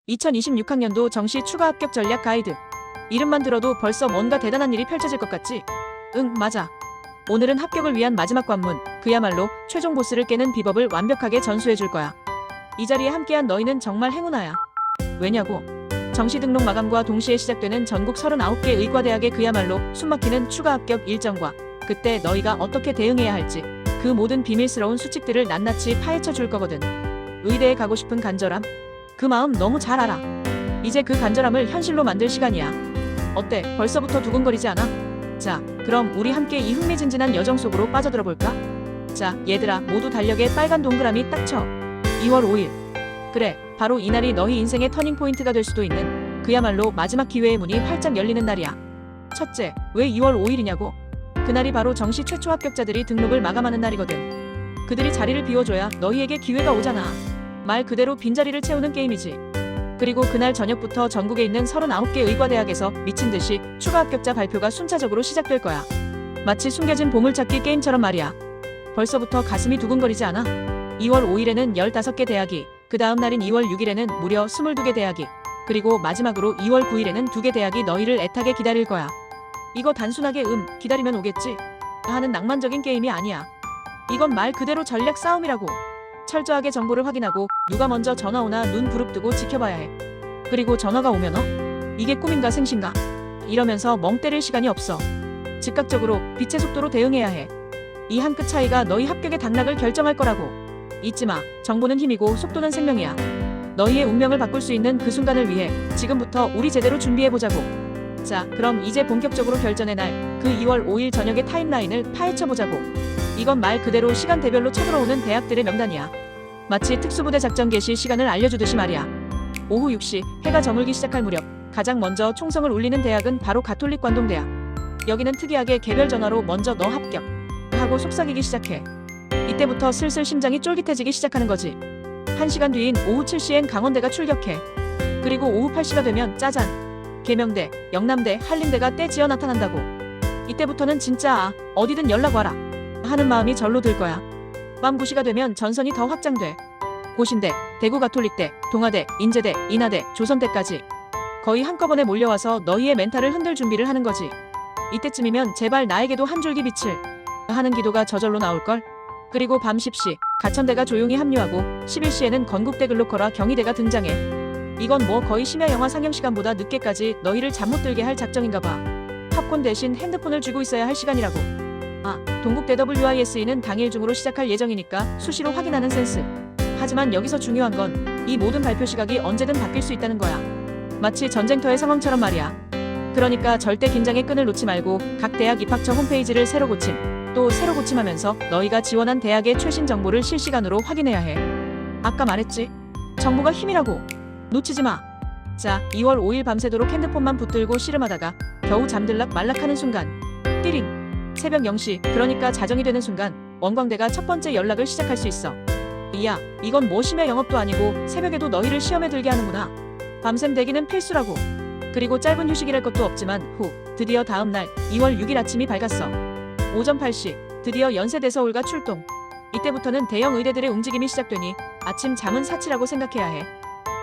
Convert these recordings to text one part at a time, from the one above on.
2026학년도 정시 추가 합격 전략 가이드. 이름만 들어도 벌써 뭔가 대단한 일이 펼쳐질 것 같지? 응, 맞아. 오늘은 합격을 위한 마지막 관문, 그야말로 최종 보스를 깨는 비법을 완벽하게 전수해줄 거야. 이 자리에 함께한 너희는 정말 행운아야. 왜냐고? 정시 등록 마감과 동시에 시작되는 전국 39개 의과대학의 그야말로 숨막히는 추가 합격 일정과 그때 너희가 어떻게 대응해야 할지 그 모든 비밀스러운 수칙들을 낱낱이 파헤쳐 줄 거거든. 의대에 가고 싶은 간절함? 그 마음 너무 잘 알아. 이제 그 간절함을 현실로 만들 시간이야. 어때? 벌써부터 두근거리지 않아? 자, 그럼 우리 함께 이 흥미진진한 여정 속으로 빠져들어 볼까? 자, 얘들아, 모두 달력에 빨간 동그라미 딱 쳐. 2월 5일. 그래, 바로 이날이 너희 인생의 터닝포인트가 될 수도 있는 그야말로 마지막 기회의 문이 활짝 열리는 날이야. 첫째, 왜 2월 5일이냐고? 그날이 바로 정시 최초 합격자들이 등록을 마감하는 날이거든. 그들이 자리를 비워줘야 너희에게 기회가 오잖아. 말 그대로 빈자리를 채우는 게임이지. 그리고 그날 저녁부터 전국에 있는 39개 의과대학에서 미친듯이 추가 합격자 발표가 순차적으로 시작될 거야. 마치 숨겨진 보물찾기 게임처럼 말이야. 벌써부터 가슴이 두근거리지 않아? 2월 5일에는 15개 대학이, 그 다음 날인 2월 6일에는 무려 22개 대학이, 그리고 마지막으로 2월 9일에는 2개 대학이 너희를 애타게 기다릴 거야. 이거 단순하게 기다리면 오겠지? 하는 낭만적인 게임이 아니야. 이건 말 그대로 전략 싸움이라고. 철저하게 정보를 확인하고 누가 먼저 전화 오나 눈 부릅뜨고 지켜봐야 해. 그리고 전화가 오면 이게 꿈인가 생신가? 이러면서 멍 때릴 시간이 없어. 즉각적으로 빛의 속도로 대응해야 해. 이 한 끗 차이가 너희 합격의 당락을 결정할 거라고. 잊지 마. 정보는 힘이고 속도는 생명이야. 너희의 운명을 바꿀 수 있는 그 순간을 위해 지금부터 우리 제대로 준비해보자고. 자, 그럼 이제 본격적으로 결전의 날, 그 2월 5일 저녁의 타임라인을 파헤쳐보자고. 이건 말 그대로 시간대별로 쳐들어오는 대학들의 명단이야. 마치 특수부대 작전 개시 시간을 알려주듯이 말이야. 오후 6시 해가 저물기 시작할 무렵 가장 먼저 총성을 울리는 대학은 바로 가톨릭 관동대학. 여기는 특이하게 개별 전화로 먼저 너 합격 하고 속삭이기 시작해. 이때부터 슬슬 심장이 쫄깃해지기 시작하는 거지. 1시간 뒤인 오후 7시엔 강원대가 출격해. 그리고 오후 8시가 되면 짜잔! 계명대, 영남대, 한림대가 떼지어 나타난다고. 이때부터는 진짜 어디든 연락 와라 하는 마음이 절로 들 거야. 밤 9시가 되면 전선이 더 확장돼. 고신대, 대구 가톨릭대, 동아대, 인제대, 인하대, 조선대까지 거의 한꺼번에 몰려와서 너희의 멘탈을 흔들 준비를 하는 거지. 이때쯤이면 제발 나에게도 한 줄기 빛을 하는 기도가 저절로 나올걸. 그리고 밤 10시 가천대가 조용히 합류하고 11시에는 건국대 글로커라 경희대가 등장해. 이건 뭐 거의 심야 영화 상영 시간보다 늦게까지 너희를 잠 못 들게 할 작정인가 봐. 팝콘 대신 핸드폰을 쥐고 있어야 할 시간이라고. 동국대 WISE는 당일 중으로 시작할 예정이니까 수시로 확인하는 센스. 하지만 여기서 중요한 건 이 모든 발표 시각이 언제든 바뀔 수 있다는 거야. 마치 전쟁터의 상황처럼 말이야. 그러니까 절대 긴장의 끈을 놓지 말고 각 대학 입학처 홈페이지를 새로 고침, 또 새로 고침하면서 너희가 지원한 대학의 최신 정보를 실시간으로 확인해야 해. 아까 말했지? 정보가 힘이라고. 놓치지 마. 자, 2월 5일 밤새도록 핸드폰만 붙들고 씨름하다가 겨우 잠들락 말락하는 순간 띠링! 새벽 0시, 그러니까 자정이 되는 순간 원광대가 첫 번째 연락을 시작할 수 있어. 이야, 이건 뭐 심야 영업도 아니고 새벽에도 너희를 시험에 들게 하는구나. 밤샘 대기는 필수라고. 그리고 짧은 휴식이랄 것도 없지만 드디어 다음 날 2월 6일 아침이 밝았어. 오전 8시, 드디어 연세대서울가 출동. 이때부터는 대형 의대들의 움직임이 시작되니 아침 잠은 사치라고 생각해야 해.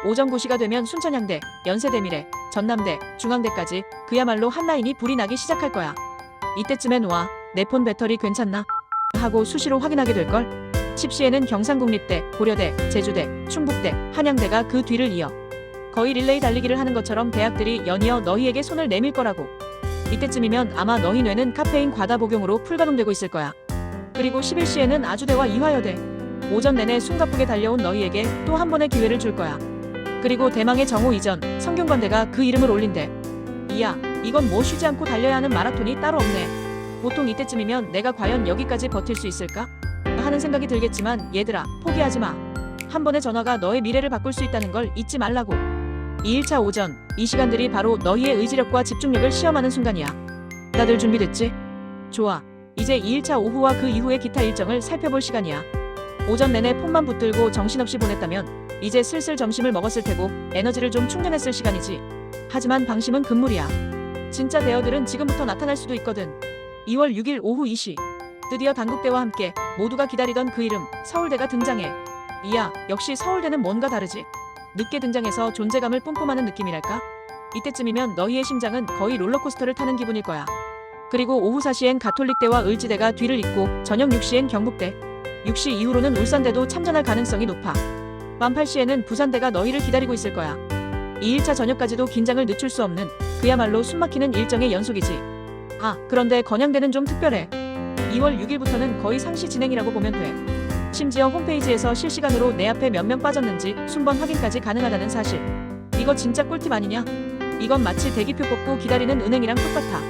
오전 9시가 되면 순천향대, 연세대미래, 전남대, 중앙대까지 그야말로 한 라인이 불이 나기 시작할 거야. 이때쯤엔 와, 내 폰 배터리 괜찮나? 하고 수시로 확인하게 될걸? 10시에는 경상국립대, 고려대, 제주대, 충북대, 한양대가 그 뒤를 이어. 거의 릴레이 달리기를 하는 것처럼 대학들이 연이어 너희에게 손을 내밀 거라고. 이때쯤이면 아마 너희 뇌는 카페인 과다 복용으로 풀가동되고 있을 거야. 그리고 11시에는 아주대와 이화여대. 오전 내내 숨가쁘게 달려온 너희에게 또 한 번의 기회를 줄 거야. 그리고 대망의 정오 이전, 성균관대가 그 이름을 올린대. 이야, 이건 뭐 쉬지 않고 달려야 하는 마라톤이 따로 없네. 보통 이때쯤이면 내가 과연 여기까지 버틸 수 있을까? 하는 생각이 들겠지만 얘들아, 포기하지 마. 한 번의 전화가 너의 미래를 바꿀 수 있다는 걸 잊지 말라고. 2일차 오전, 이 시간들이 바로 너희의 의지력과 집중력을 시험하는 순간이야. 다들 준비됐지? 좋아. 이제 2일차 오후와 그 이후의 기타 일정을 살펴볼 시간이야. 오전 내내 폰만 붙들고 정신없이 보냈다면 이제 슬슬 점심을 먹었을 테고 에너지를 좀 충전했을 시간이지. 하지만 방심은 금물이야. 진짜 대어들은 지금부터 나타날 수도 있거든. 2월 6일 오후 2시. 드디어 단국대와 함께 모두가 기다리던 그 이름, 서울대가 등장해. 이야, 역시 서울대는 뭔가 다르지. 늦게 등장해서 존재감을 뿜뿜하는 느낌이랄까? 이때쯤이면 너희의 심장은 거의 롤러코스터를 타는 기분일 거야. 그리고 오후 4시엔 가톨릭대와 을지대가 뒤를 잇고 저녁 6시엔 경북대, 6시 이후로는 울산대도 참전할 가능성이 높아. 밤 8시에는 부산대가 너희를 기다리고 있을 거야. 2일차 저녁까지도 긴장을 늦출 수 없는 그야말로 숨막히는 일정의 연속이지. 아, 그런데 건양대는 좀 특별해. 2월 6일부터는 거의 상시 진행이라고 보면 돼. 심지어 홈페이지에서 실시간으로 내 앞에 몇 명 빠졌는지 순번 확인까지 가능하다는 사실. 이거 진짜 꿀팁 아니냐? 이건 마치 대기표 뽑고 기다리는 은행이랑 똑같아.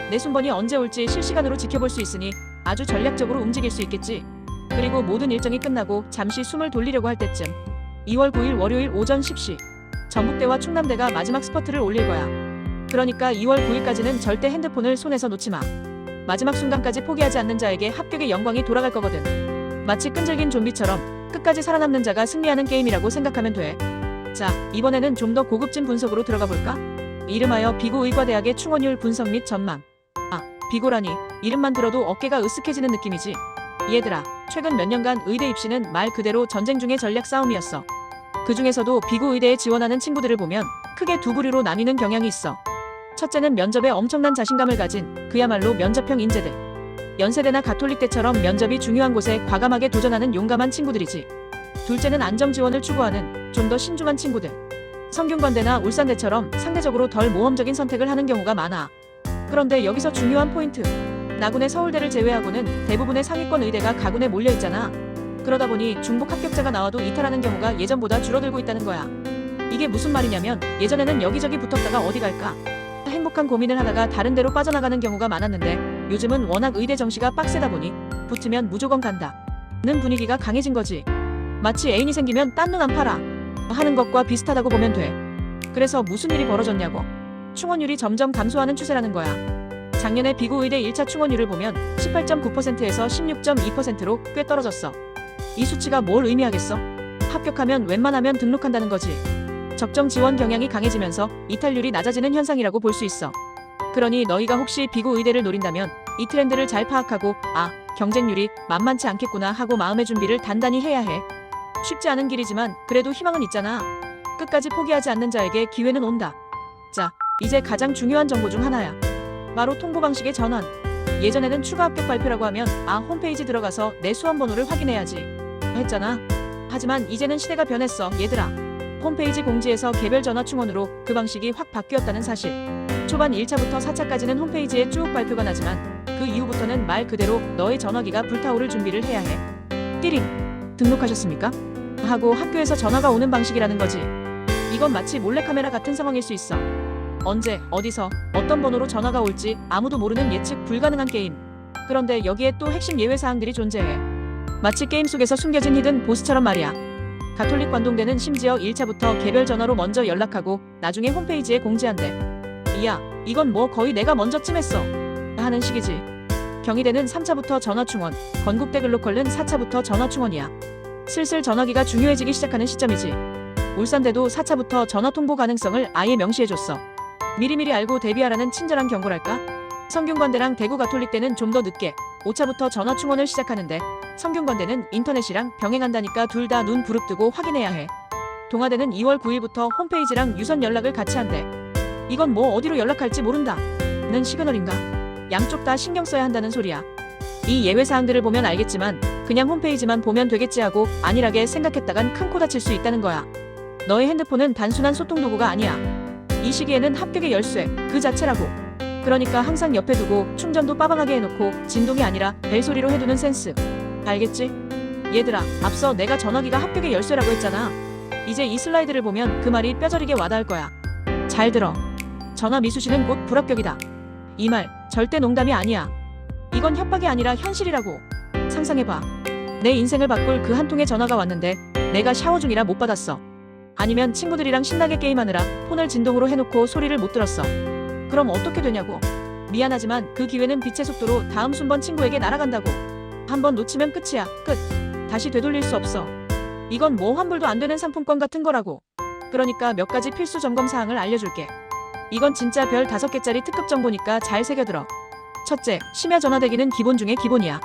내 순번이 언제 올지 실시간으로 지켜볼 수 있으니 아주 전략적으로 움직일 수 있겠지. 그리고 모든 일정이 끝나고 잠시 숨을 돌리려고 할 때쯤 2월 9일 월요일 오전 10시 전북대와 충남대가 마지막 스퍼트를 올릴 거야. 그러니까 2월 9일까지는 절대 핸드폰을 손에서 놓지 마. 마지막 순간까지 포기하지 않는 자에게 합격의 영광이 돌아갈 거거든. 마치 끈질긴 좀비처럼 끝까지 살아남는 자가 승리하는 게임이라고 생각하면 돼. 자, 이번에는 좀 더 고급진 분석으로 들어가 볼까? 이름하여 비고의과대학의 충원율 분석 및 전망. 아, 비고라니 이름만 들어도 어깨가 으쓱해지는 느낌이지. 얘들아, 최근 몇 년간 의대 입시는 말 그대로 전쟁 중의 전략 싸움이었어. 그 중에서도 비고의대에 지원하는 친구들을 보면 크게 두 부류로 나뉘는 경향이 있어. 첫째는 면접에 엄청난 자신감을 가진 그야말로 면접형 인재들. 연세대나 가톨릭대처럼 면접이 중요한 곳에 과감하게 도전하는 용감한 친구들이지. 둘째는 안정 지원을 추구하는 좀 더 신중한 친구들. 성균관대나 울산대처럼 상대적으로 덜 모험적인 선택을 하는 경우가 많아. 그런데 여기서 중요한 포인트. 나군의 서울대를 제외하고는 대부분의 상위권 의대가 가군에 몰려있잖아. 그러다 보니 중복 합격자가 나와도 이탈하는 경우가 예전보다 줄어들고 있다는 거야. 이게 무슨 말이냐면 예전에는 여기저기 붙었다가 어디 갈까? 행복한 고민을 하다가 다른 데로 빠져나가는 경우가 많았는데 요즘은 워낙 의대 정시가 빡세다 보니 붙으면 무조건 간다 는 분위기가 강해진 거지. 마치 애인이 생기면 딴 눈 안 팔아 하는 것과 비슷하다고 보면 돼. 그래서 무슨 일이 벌어졌냐고. 충원율이 점점 감소하는 추세라는 거야. 작년에 비고의대 1차 충원율을 보면 18.9%에서 16.2%로 꽤 떨어졌어. 이 수치가 뭘 의미하겠어? 합격하면 웬만하면 등록한다는 거지. 적정 지원 경향이 강해지면서 이탈률이 낮아지는 현상이라고 볼 수 있어. 그러니 너희가 혹시 비고의대를 노린다면 이 트렌드를 잘 파악하고 아, 경쟁률이 만만치 않겠구나 하고 마음의 준비를 단단히 해야 해. 쉽지 않은 길이지만 그래도 희망은 있잖아. 끝까지 포기하지 않는 자에게 기회는 온다. 자, 이제 가장 중요한 정보 중 하나야. 바로 통보 방식의 전환. 예전에는 추가 합격 발표라고 하면 아, 홈페이지 들어가서 내 수험 번호를 확인해야지 했잖아. 하지만 이제는 시대가 변했어, 얘들아. 홈페이지 공지에서 개별 전화 충원으로 그 방식이 확 바뀌었다는 사실. 초반 1차부터 4차까지는 홈페이지에 쭉 발표가 나지만 그 이후부터는 말 그대로 너의 전화기가 불타오를 준비를 해야 해. 띠링! 등록하셨습니까? 하고 학교에서 전화가 오는 방식이라는 거지. 이건 마치 몰래카메라 같은 상황일 수 있어. 언제, 어디서, 어떤 번호로 전화가 올지 아무도 모르는 예측 불가능한 게임. 그런데 여기에 또 핵심 예외사항들이 존재해. 마치 게임 속에서 숨겨진 히든 보스처럼 말이야. 가톨릭 관동대는 심지어 1차부터 개별 전화로 먼저 연락하고 나중에 홈페이지에 공지한대. 이야, 이건 뭐 거의 내가 먼저 찜했어 하는 식이지. 경희대는 3차부터 전화충원, 건국대 글로컬은 4차부터 전화충원이야. 슬슬 전화기가 중요해지기 시작하는 시점이지. 울산대도 4차부터 전화 통보 가능성을 아예 명시해줬어. 미리미리 알고 대비하라는 친절한 경고랄까? 성균관대랑 대구가톨릭대는 좀 더 늦게 5차부터 전화충원을 시작하는데 성균관대는 인터넷이랑 병행한다니까 둘 다 눈 부릅뜨고 확인해야 해. 동아대는 2월 9일부터 홈페이지랑 유선 연락을 같이 한대. 이건 뭐 어디로 연락할지 모른다 는 시그널인가? 양쪽 다 신경 써야 한다는 소리야. 이 예외사항들을 보면 알겠지만 그냥 홈페이지만 보면 되겠지 하고 안일하게 생각했다간 큰 코 다칠 수 있다는 거야. 너의 핸드폰은 단순한 소통 도구가 아니야. 이 시기에는 합격의 열쇠 그 자체라고. 그러니까 항상 옆에 두고 충전도 빠방하게 해놓고 진동이 아니라 벨소리로 해두는 센스. 알겠지? 얘들아, 앞서 내가 전화기가 합격의 열쇠라고 했잖아. 이제 이 슬라이드를 보면 그 말이 뼈저리게 와닿을 거야. 잘 들어. 전화 미수시는 곧 불합격이다. 이 말 절대 농담이 아니야. 이건 협박이 아니라 현실이라고. 상상해봐. 내 인생을 바꿀 그 한 통의 전화가 왔는데 내가 샤워 중이라 못 받았어. 아니면 친구들이랑 신나게 게임하느라 폰을 진동으로 해놓고 소리를 못 들었어. 그럼 어떻게 되냐고. 미안하지만 그 기회는 빛의 속도로 다음 순번 친구에게 날아간다고. 한번 놓치면 끝이야. 끝. 다시 되돌릴 수 없어. 이건 뭐 환불도 안 되는 상품권 같은 거라고. 그러니까 몇 가지 필수 점검 사항을 알려줄게. 이건 진짜 별 5개짜리 특급 정보니까 잘 새겨들어. 첫째, 심야 전화 대기는 기본 중에 기본이야.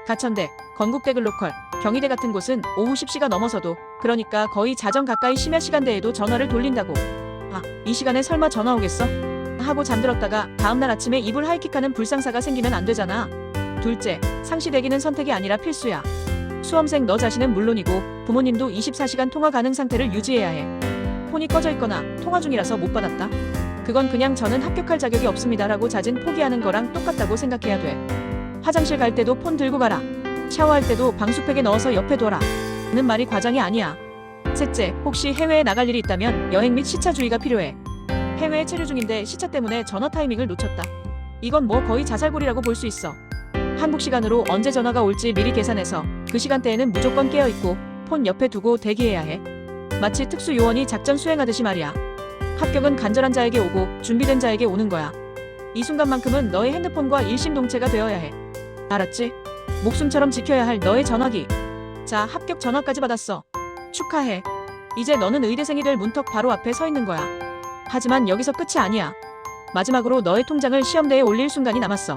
가천대, 건국대 글로컬, 경희대 같은 곳은 오후 10시가 넘어서도 그러니까 거의 자정 가까이 심야 시간대에도 전화를 돌린다고. 아, 이 시간에 설마 전화 오겠어? 하고 잠들었다가 다음날 아침에 이불 하이킥하는 불상사가 생기면 안 되잖아. 둘째, 상시대기는 선택이 아니라 필수야. 수험생 너 자신은 물론이고 부모님도 24시간 통화 가능 상태를 유지해야 해. 폰이 꺼져 있거나 통화 중이라서 못 받았다. 그건 그냥 저는 합격할 자격이 없습니다라고 자진 포기하는 거랑 똑같다고 생각해야 돼. 화장실 갈 때도 폰 들고 가라. 샤워할 때도 방수팩에 넣어서 옆에 둬라. 는 말이 과장이 아니야. 셋째, 혹시 해외에 나갈 일이 있다면 여행 및 시차 주의가 필요해. 해외에 체류 중인데 시차 때문에 전화 타이밍을 놓쳤다. 이건 뭐 거의 자살골이라고 볼 수 있어. 한국 시간으로 언제 전화가 올지 미리 계산해서 그 시간대에는 무조건 깨어있고 폰 옆에 두고 대기해야 해. 마치 특수 요원이 작전 수행하듯이 말이야. 합격은 간절한 자에게 오고 준비된 자에게 오는 거야. 이 순간만큼은 너의 핸드폰과 일심동체가 되어야 해. 알았지? 목숨처럼 지켜야 할 너의 전화기. 자, 합격 전화까지 받았어. 축하해. 이제 너는 의대생이 될 문턱 바로 앞에 서 있는 거야. 하지만 여기서 끝이 아니야. 마지막으로 너의 통장을 시험대에 올릴 순간이 남았어.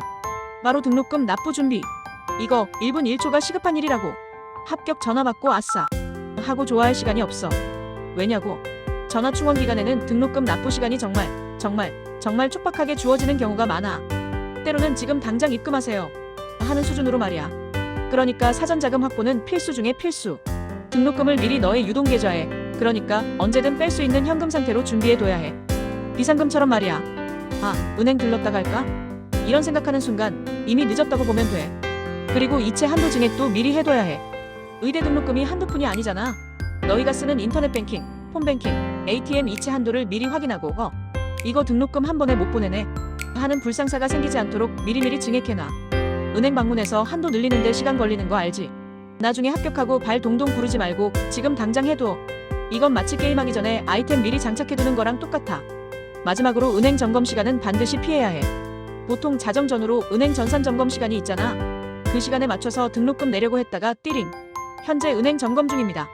바로 등록금 납부 준비. 이거 1분 1초가 시급한 일이라고. 합격 전화 받고 아싸 하고 좋아할 시간이 없어. 왜냐고? 전화 충원 기간에는 등록금 납부 시간이 정말 촉박하게 주어지는 경우가 많아. 때로는 지금 당장 입금하세요 하는 수준으로 말이야. 그러니까 사전 자금 확보는 필수 중에 필수. 등록금을 미리 너의 유동계좌에, 그러니까 언제든 뺄 수 있는 현금 상태로 준비해둬야 해. 비상금처럼 말이야. 아, 은행 들렀다 갈까? 이런 생각하는 순간 이미 늦었다고 보면 돼. 그리고 이체 한도 증액도 미리 해둬야 해. 의대 등록금이 한두 푼이 아니잖아. 너희가 쓰는 인터넷 뱅킹, 폰뱅킹, ATM 이체 한도를 미리 확인하고 이거 등록금 한 번에 못 보내네 하는 불상사가 생기지 않도록 미리미리 증액해놔. 은행 방문해서 한도 늘리는데 시간 걸리는 거 알지? 나중에 합격하고 발 동동 구르지 말고 지금 당장 해둬. 이건 마치 게임하기 전에 아이템 미리 장착해두는 거랑 똑같아. 마지막으로 은행 점검 시간은 반드시 피해야 해. 보통 자정 전후로 은행 전산 점검 시간이 있잖아. 그 시간에 맞춰서 등록금 내려고 했다가 띠링. 현재 은행 점검 중입니다.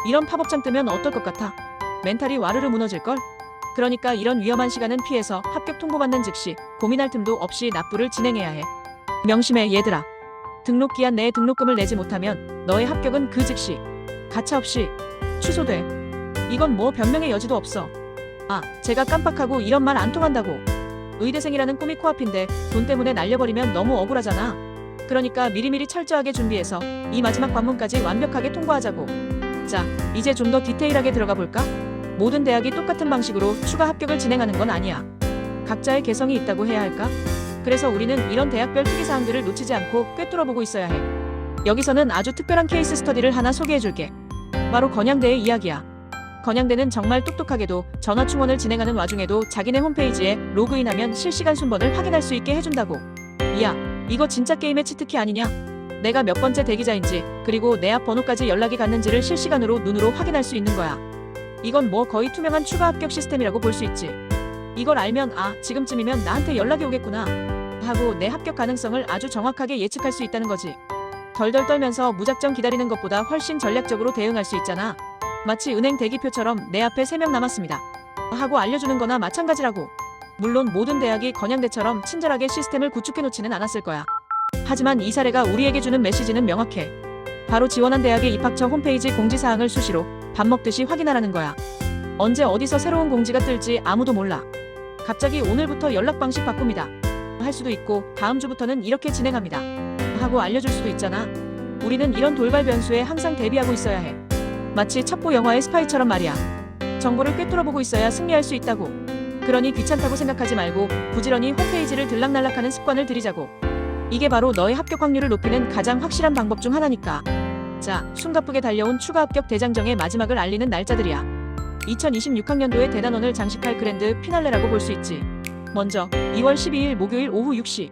이런 팝업창 뜨면 어떨 것 같아? 멘탈이 와르르 무너질걸? 그러니까 이런 위험한 시간은 피해서 합격 통보받는 즉시 고민할 틈도 없이 납부를 진행해야 해. 명심해 얘들아. 등록 기한 내에 등록금을 내지 못하면 너의 합격은 그 즉시 가차없이 취소돼. 이건 뭐 변명의 여지도 없어. 아, 제가 깜빡하고 이런 말 안 통한다고. 의대생이라는 꿈이 코앞인데 돈 때문에 날려버리면 너무 억울하잖아. 그러니까 미리미리 철저하게 준비해서 이 마지막 관문까지 완벽하게 통과하자고. 자, 이제 좀 더 디테일하게 들어가 볼까? 모든 대학이 똑같은 방식으로 추가 합격을 진행하는 건 아니야. 각자의 개성이 있다고 해야 할까? 그래서 우리는 이런 대학별 특이사항들을 놓치지 않고 꿰뚫어보고 있어야 해. 여기서는 아주 특별한 케이스 스터디를 하나 소개해줄게. 바로 건양대의 이야기야. 건양대는 정말 똑똑하게도 전화 충원을 진행하는 와중에도 자기네 홈페이지에 로그인하면 실시간 순번을 확인할 수 있게 해준다고. 이야, 이거 진짜 게임의 치트키 아니냐? 내가 몇 번째 대기자인지, 그리고 내 앞 번호까지 연락이 갔는지를 실시간으로 눈으로 확인할 수 있는 거야. 이건 뭐 거의 투명한 추가 합격 시스템이라고 볼 수 있지. 이걸 알면 아, 지금쯤이면 나한테 연락이 오겠구나 하고 내 합격 가능성을 아주 정확하게 예측할 수 있다는 거지. 덜덜 떨면서 무작정 기다리는 것보다 훨씬 전략적으로 대응할 수 있잖아. 마치 은행 대기표처럼 내 앞에 3명 남았습니다 하고 알려주는 거나 마찬가지라고. 물론 모든 대학이 건양대처럼 친절하게 시스템을 구축해놓지는 않았을 거야. 하지만 이 사례가 우리에게 주는 메시지는 명확해. 바로 지원한 대학의 입학처 홈페이지 공지사항을 수시로 밥 먹듯이 확인하라는 거야. 언제 어디서 새로운 공지가 뜰지 아무도 몰라. 갑자기 오늘부터 연락 방식 바꿉니다 할 수도 있고 다음 주부터는 이렇게 진행합니다 하고 알려줄 수도 있잖아. 우리는 이런 돌발 변수에 항상 대비하고 있어야 해. 마치 첩보 영화의 스파이처럼 말이야. 정보를 꿰뚫어보고 있어야 승리할 수 있다고. 그러니 귀찮다고 생각하지 말고 부지런히 홈페이지를 들락날락하는 습관을 들이자고. 이게 바로 너의 합격 확률을 높이는 가장 확실한 방법 중 하나니까. 자, 숨가쁘게 달려온 추가 합격 대장정의 마지막을 알리는 날짜들이야. 2026학년도의 대단원을 장식할 그랜드 피날레라고 볼 수 있지. 먼저 2월 12일 목요일 오후 6시.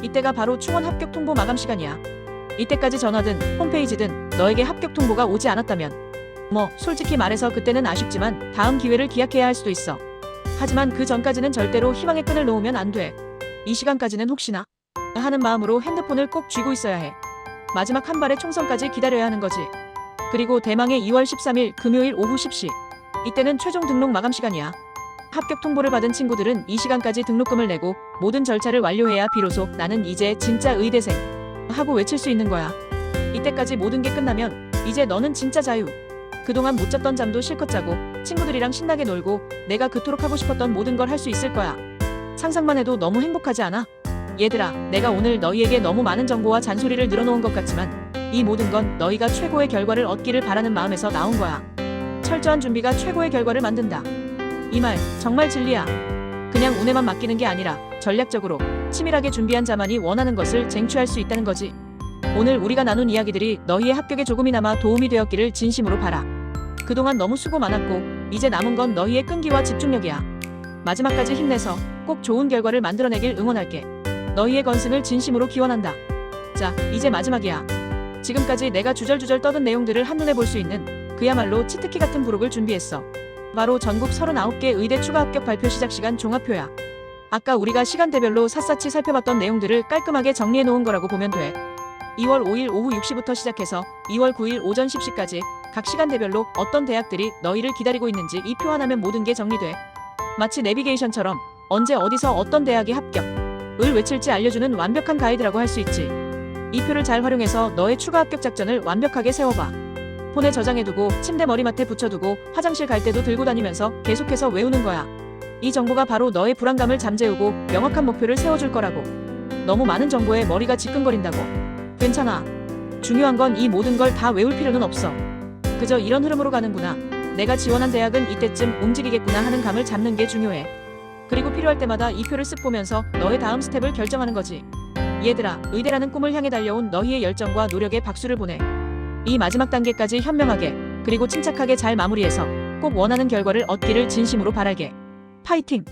이때가 바로 충원 합격 통보 마감 시간이야. 이때까지 전화든 홈페이지든 너에게 합격 통보가 오지 않았다면 솔직히 말해서 그때는 아쉽지만 다음 기회를 기약해야 할 수도 있어. 하지만 그 전까지는 절대로 희망의 끈을 놓으면 안 돼. 이 시간까지는 혹시나 하는 마음으로 핸드폰을 꼭 쥐고 있어야 해. 마지막 한 발의 총선까지 기다려야 하는 거지. 그리고 대망의 2월 13일 금요일 오후 10시. 이때는 최종 등록 마감 시간이야. 합격 통보를 받은 친구들은 이 시간까지 등록금을 내고 모든 절차를 완료해야 비로소 나는 이제 진짜 의대생 하고 외칠 수 있는 거야. 이때까지 모든 게 끝나면 이제 너는 진짜 자유. 그동안 못 잤던 잠도 실컷 자고 친구들이랑 신나게 놀고 내가 그토록 하고 싶었던 모든 걸 할 수 있을 거야. 상상만 해도 너무 행복하지 않아? 얘들아, 내가 오늘 너희에게 너무 많은 정보와 잔소리를 늘어놓은 것 같지만 이 모든 건 너희가 최고의 결과를 얻기를 바라는 마음에서 나온 거야. 철저한 준비가 최고의 결과를 만든다. 이 말 정말 진리야. 그냥 운에만 맡기는 게 아니라 전략적으로 치밀하게 준비한 자만이 원하는 것을 쟁취할 수 있다는 거지. 오늘 우리가 나눈 이야기들이 너희의 합격에 조금이나마 도움이 되었기를 진심으로 바라. 그동안 너무 수고 많았고 이제 남은 건 너희의 끈기와 집중력이야. 마지막까지 힘내서 꼭 좋은 결과를 만들어내길 응원할게. 너희의 건승을 진심으로 기원한다. 자, 이제 마지막이야. 지금까지 내가 주절주절 떠든 내용들을 한눈에 볼 수 있는 그야말로 치트키 같은 부록을 준비했어. 바로 전국 39개 의대 추가 합격 발표 시작 시간 종합표야. 아까 우리가 시간대별로 샅샅이 살펴봤던 내용들을 깔끔하게 정리해 놓은 거라고 보면 돼. 2월 5일 오후 6시부터 시작해서 2월 9일 오전 10시까지 각 시간대별로 어떤 대학들이 너희를 기다리고 있는지 이 표 하나면 모든 게 정리돼. 마치 내비게이션처럼 언제 어디서 어떤 대학이 합격을 외칠지 알려주는 완벽한 가이드라고 할 수 있지. 이 표를 잘 활용해서 너의 추가 합격 작전을 완벽하게 세워봐. 폰에 저장해두고 침대 머리맡에 붙여두고 화장실 갈 때도 들고 다니면서 계속해서 외우는 거야. 이 정보가 바로 너의 불안감을 잠재우고 명확한 목표를 세워줄 거라고. 너무 많은 정보에 머리가 지끈거린다고. 괜찮아. 중요한 건 이 모든 걸 다 외울 필요는 없어. 그저 이런 흐름으로 가는구나. 내가 지원한 대학은 이때쯤 움직이겠구나 하는 감을 잡는 게 중요해. 그리고 필요할 때마다 이 표를 쓱 보면서 너의 다음 스텝을 결정하는 거지. 얘들아, 의대라는 꿈을 향해 달려온 너희의 열정과 노력에 박수를 보내. 이 마지막 단계까지 현명하게 그리고 침착하게 잘 마무리해서 꼭 원하는 결과를 얻기를 진심으로 바랄게. 파이팅!